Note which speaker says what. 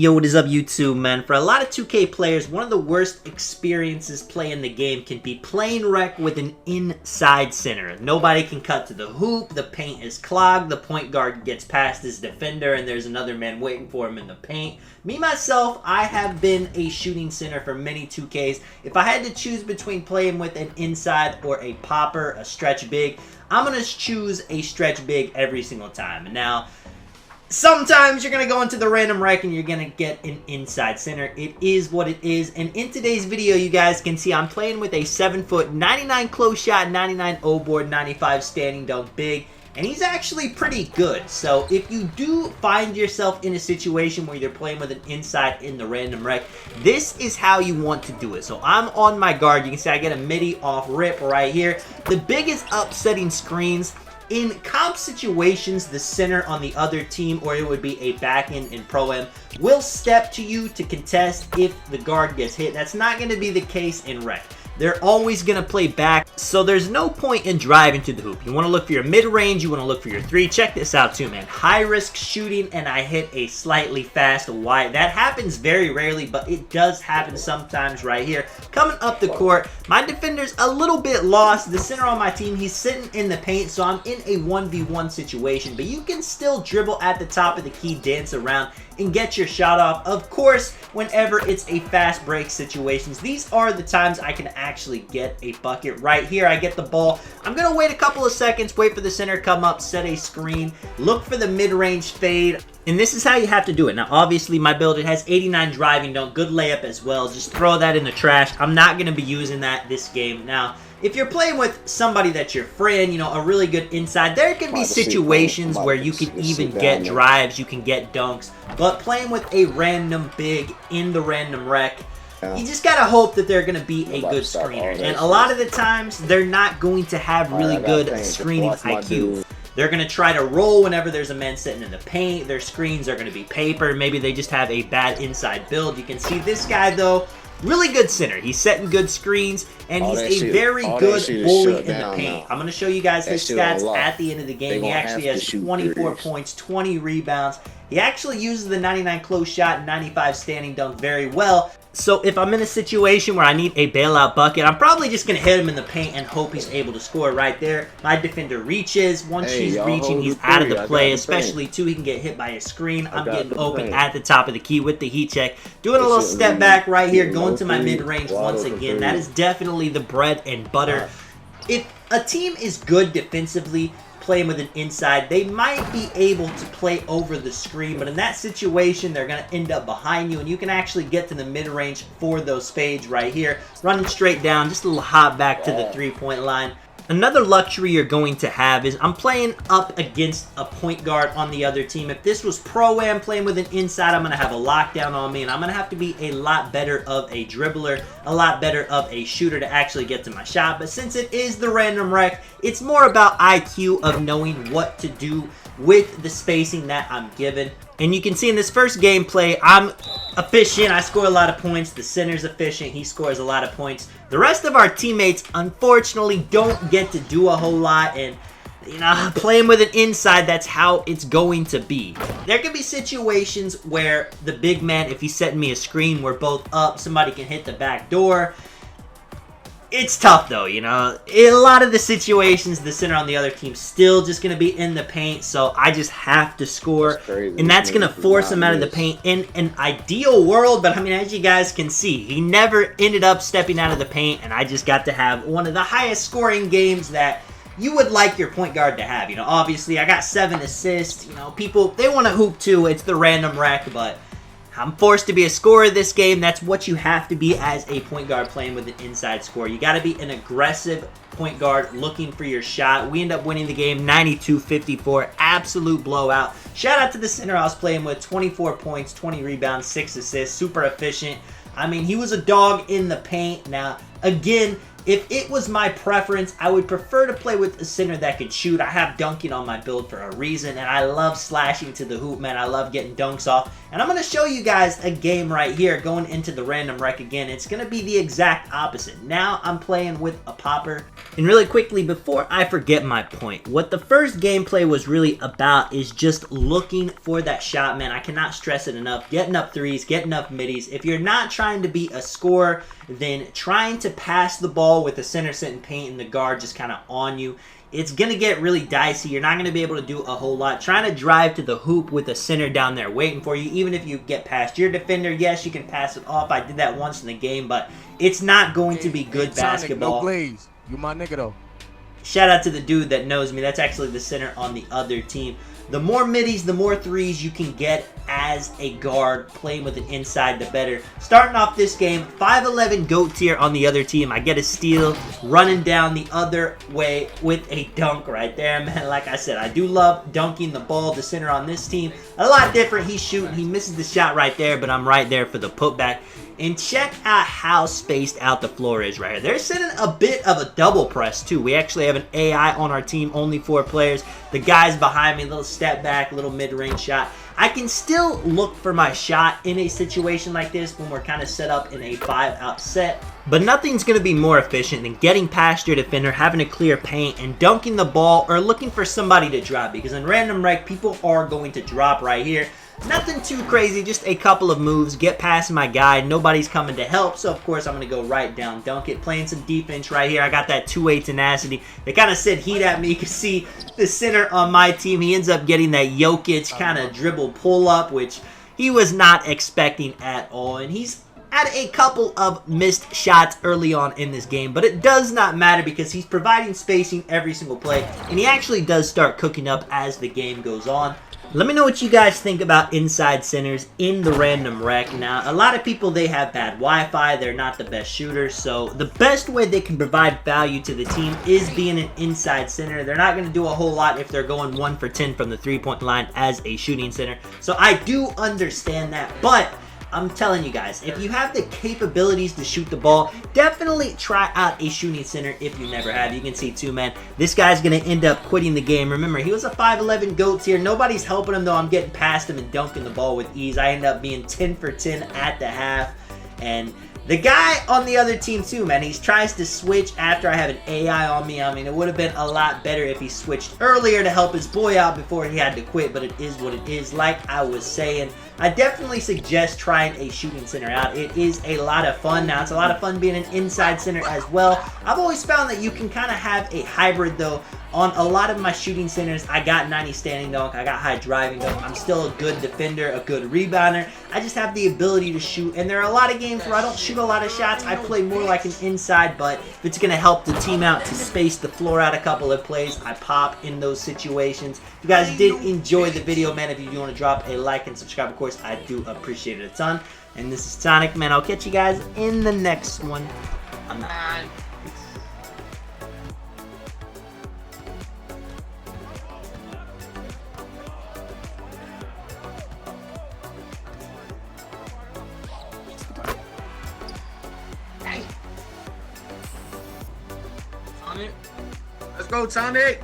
Speaker 1: Yo, what is up YouTube, man? For a lot of 2K players, one of the worst experiences playing the game can be playing rec with an inside center. Nobody can cut to the hoop, the paint is clogged, the point guard gets past his defender, and there's another man waiting for him in the paint. Me, myself, I have been a shooting center for many 2Ks. If I had to choose between playing with an inside or a popper, a stretch big, I'm going to choose a stretch big every single time. Now, sometimes you're going to go into the random rec and you're going to get an inside center. It is what it is. And in today's video, you guys can see I'm playing with a 7-foot, 99 close shot, 99 O-board, 95 standing dunk big. And he's actually pretty good. So if you do find yourself in a situation where you're playing with an inside in the random rec, this is how you want to do it. So I'm on my guard. You can see I get a midi off rip right here. The biggest upsetting screens in comp situations, the center on the other team, or it would be a back-end in Pro-Am, will step to you to contest if the guard gets hit. That's not going to be the case in rec. They're always going to play back, so there's no point in driving to the hoop. You want to look for your mid-range, you want to look for your three. Check this out too, man. High-risk shooting, and I hit a slightly fast wide. That happens very rarely, but it does happen sometimes right here. Coming up the court, my defender's a little bit lost. The center on my team, he's sitting in the paint, so I'm in a 1v1 situation, but you can still dribble at the top of the key, dance around, and get your shot off. Of course, whenever it's a fast break situations, these are the times I can actually get a bucket. Right here, I get the ball. I'm going to wait a couple of seconds, wait for the center to come up, set a screen, look for the mid-range fade, and this is how you have to do it. Now, obviously, my build, it has 89 driving dunk, good layup as well. Just throw that in the trash. I'm not going to be using that this game. Now, if you're playing with somebody that's your friend, you know, a really good inside, there can be situations where you can even get drives, you can get dunks, but playing with a random big in the random rec, you just gotta hope that they're gonna be a good screener. And a lot of the times, they're not going to have really good screening IQ. They're going to try to roll whenever there's a man sitting in the paint. Their screens are going to be paper. Maybe they just have a bad inside build. You can see this guy, though, really good center. He's setting good screens, and he's a very good bully in the paint. I'm going to show you guys his stats at the end of the game. He actually has 24 points, 20 rebounds. He actually uses the 99 close shot and 95 standing dunk very well. So if I'm in a situation where I need a bailout bucket, I'm probably just going to hit him in the paint and hope he's able to score right there. My defender reaches. Once he's reaching, he's out of the play, especially too, he can get hit by a screen. I'm getting open at the top of the key with the heat check. Doing a little step back right here, going to my mid-range once again. That is definitely the bread and butter. If a team is good defensively, playing with an inside, they might be able to play over the screen, but in that situation, they're going to end up behind you, and you can actually get to the mid-range for those fades right here. Running straight down, just a little hop back to the three-point line. Another luxury you're going to have is I'm playing up against a point guard on the other team. If this was Pro-Am playing with an inside, I'm going to have a lockdown on me, and I'm going to have to be a lot better of a dribbler, a lot better of a shooter to actually get to my shot. But since it is the random rec, it's more about IQ of knowing what to do with the spacing that I'm given. And you can see in this first gameplay, I'm efficient. I score a lot of points. The center's efficient. He scores a lot of points. The rest of our teammates, unfortunately, don't get to do a whole lot. And, you know, playing with an inside, that's how it's going to be. There can be situations where the big man, if he's setting me a screen, we're both up. Somebody can hit the back door. It's tough, though, you know. In a lot of the situations, the center on the other team's still just going to be in the paint, so I just have to score. And that's going to force him out of the paint in an ideal world, but, I mean, as you guys can see, he never ended up stepping out of the paint, and I just got to have one of the highest scoring games that you would like your point guard to have. You know, obviously, I got 7 assists. You know, people, they want to hoop too. It's the random rec, but I'm forced to be a scorer this game. That's what you have to be as a point guard playing with an inside score. You got to be an aggressive point guard looking for your shot. We end up winning the game 92-54. Absolute blowout. Shout out to the center I was playing with. 24 points, 20 rebounds, 6 assists. Super efficient. I mean, he was a dog in the paint. Now, again, if it was my preference, I would prefer to play with a center that could shoot. I have dunking on my build for a reason, and I love slashing to the hoop, man. I love getting dunks off. And I'm going to show you guys a game right here going into the random rec again. It's going to be the exact opposite. Now I'm playing with a popper. And really quickly, before I forget my point, what the first gameplay was really about is just looking for that shot, man. I cannot stress it enough. Getting up threes, getting up middies. If you're not trying to be a scorer, then trying to pass the ball with the center sitting paint and the guard just kind of on you, it's going to get really dicey. You're not going to be able to do a whole lot. Trying to drive to the hoop with a center down there waiting for you, even if you get past your defender, yes, you can pass it off. I did that once in the game, but it's not going to be good basketball.
Speaker 2: No Blaze. You my nigga, though.
Speaker 1: Shout out to the dude that knows me. That's actually the center on the other team. The more middies, the more threes you can get as a guard, playing with an inside, the better. Starting off this game, 5'11" GOAT tier on the other team. I get a steal, running down the other way with a dunk right there, man. Like I said, I do love dunking the ball. The center on this team, a lot different. He's shooting. He misses the shot right there, but I'm right there for the putback. And check out how spaced out the floor is right here. They're sending a bit of a double press, too. We actually have an AI on our team, only 4 players. The guys behind me, little step back, little mid-range shot. I can still look for my shot in a situation like this when we're kind of set up in a 5-out set. But nothing's going to be more efficient than getting past your defender, having to clear paint, and dunking the ball or looking for somebody to drop. Because in random rec, people are going to drop right here. Nothing too crazy, just a couple of moves, get past my guy, nobody's coming to help, so of course I'm going to go right down, dunk it, playing some defense right here. I got that two-way tenacity. They kind of sent heat at me. You can see the center on my team, he ends up getting that Jokic kind of dribble pull-up, which he was not expecting at all, and he's had a couple of missed shots early on in this game, but it does not matter because he's providing spacing every single play, and he actually does start cooking up as the game goes on. Let me know what you guys think about inside centers in the random rec. Now, a lot of people, they have bad Wi-Fi. They're not the best shooters. So the best way they can provide value to the team is being an inside center. They're not going to do a whole lot if they're going 1 for 10 from the three-point line as a shooting center. So I do understand that, but I'm telling you guys, if you have the capabilities to shoot the ball, definitely try out a shooting center if you never have. You can see too, man, this guy's going to end up quitting the game. Remember, he was a 5'11" GOAT here. Nobody's helping him, though. I'm getting past him and dunking the ball with ease. I end up being 10 for 10 at the half. And the guy on the other team too, man, he tries to switch after I have an AI on me. I mean, it would have been a lot better if he switched earlier to help his boy out before he had to quit, but it is what it is. Like I was saying, I definitely suggest trying a shooting center out. It is a lot of fun. Now, it's a lot of fun being an inside center as well. I've always found that you can kind of have a hybrid, though. On a lot of my shooting centers, I got 90 standing dunk, I got high driving dunk. I'm still a good defender, a good rebounder. I just have the ability to shoot, and there are a lot of games where I don't shoot a lot of shots. I play more like an inside, but if it's going to help the team out to space the floor out a couple of plays, I pop in those situations. If you guys did enjoy the video, man, if you do want to drop a like and subscribe, of course, I do appreciate it a ton. And this is Sonic, man. I'll catch you guys in the next one. I'm out.
Speaker 2: Let's go, Sonic.